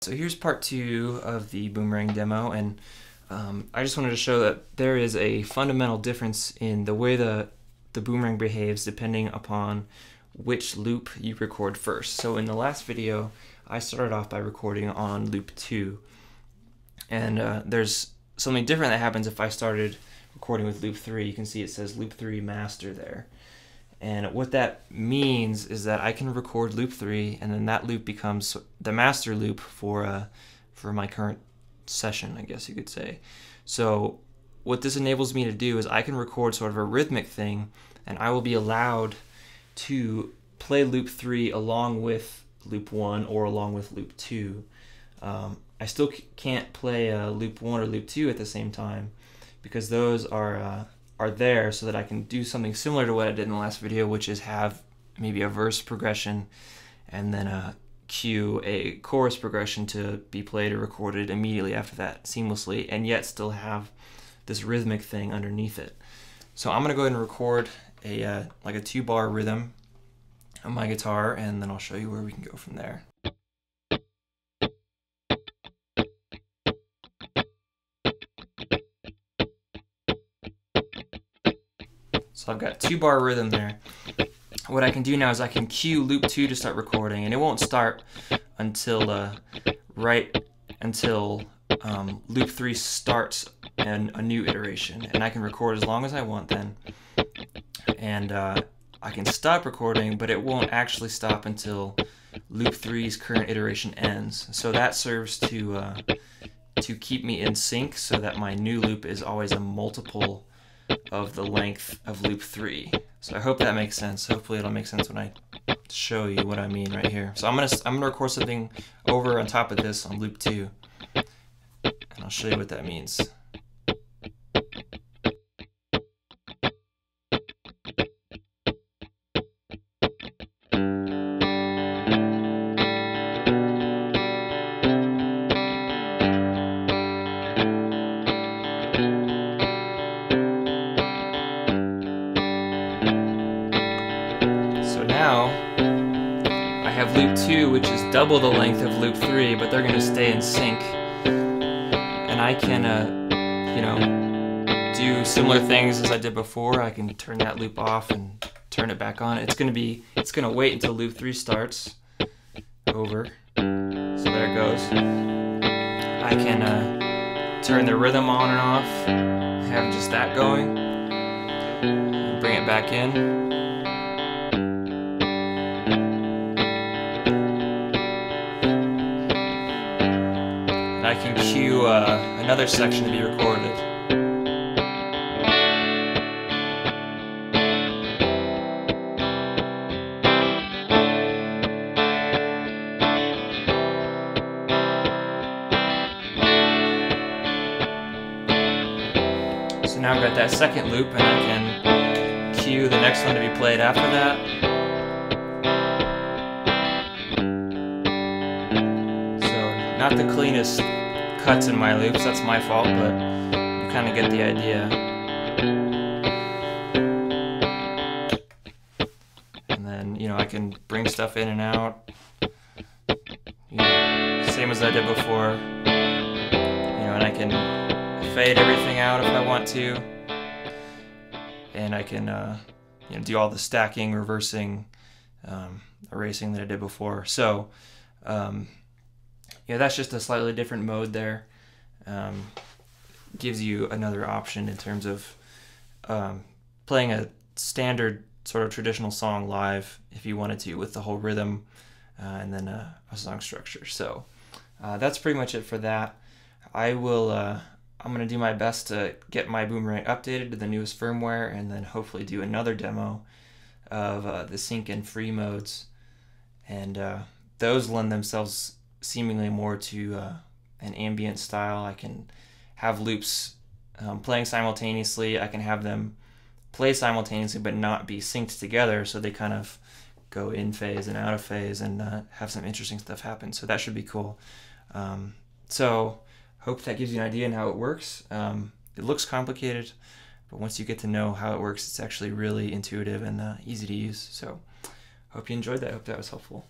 So here's part 2 of the Boomerang demo, and I just wanted to show that there is a fundamental difference in the way the Boomerang behaves depending upon which loop you record first. So in the last video, I started off by recording on loop 2, and there's something different that happens if I started recording with loop 3. You can see it says loop 3 master there. And what that means is that I can record loop 3, and then that loop becomes the master loop for my current session, I guess you could say. So what this enables me to do is I can record sort of a rhythmic thing, and I will be allowed to play loop 3 along with loop 1 or along with loop 2. I still can't play loop 1 or loop 2 at the same time, because those are there so that I can do something similar to what I did in the last video, which is have maybe a verse progression and then cue a chorus progression to be played or recorded immediately after that seamlessly, and yet still have this rhythmic thing underneath it. So I'm going to go ahead and record like a 2-bar rhythm on my guitar, and then I'll show you where we can go from there. So I've got 2-bar rhythm there. What I can do now is I can cue loop 2 to start recording, and it won't start until right until loop 3 starts a new iteration, and I can record as long as I want then. And I can stop recording, but it won't actually stop until loop 3's current iteration ends. So that serves to keep me in sync so that my new loop is always a multiple of the length of loop 3. So I hope that makes sense. Hopefully it'll make sense when I show you what I mean right here. So I'm gonna record something over on top of this on loop 2, and I'll show you what that means. Now I have loop 2, which is double the length of loop 3, but they're going to stay in sync, and I can you know, do similar things as I did before. I can turn that loop off and turn it back on. It's going to wait until loop 3 starts over. So there it goes. I can turn the rhythm on and off, have just that going, bring it back in. I can cue another section to be recorded. So now I've got that second loop, and I can cue the next one to be played after that. Not the cleanest cuts in my loops, that's my fault, but you kind of get the idea. And then, you know, I can bring stuff in and out, you know, same as I did before. You know, and I can fade everything out if I want to, and I can you know, do all the stacking, reversing, erasing that I did before. So yeah, that's just a slightly different mode there. Gives you another option in terms of playing a standard sort of traditional song live if you wanted to, with the whole rhythm and then a song structure. So that's pretty much it for that. I'm going to do my best to get my Boomerang updated to the newest firmware, and then hopefully do another demo of the sync and free modes. And those lend themselves seemingly more to an ambient style. I can have loops playing simultaneously. I can have them play simultaneously but not be synced together, so they kind of go in phase and out of phase, and have some interesting stuff happen. So that should be cool. So hope that gives you an idea on how it works. It looks complicated, but once you get to know how it works, it's actually really intuitive and easy to use. So hope you enjoyed that. Hope that was helpful.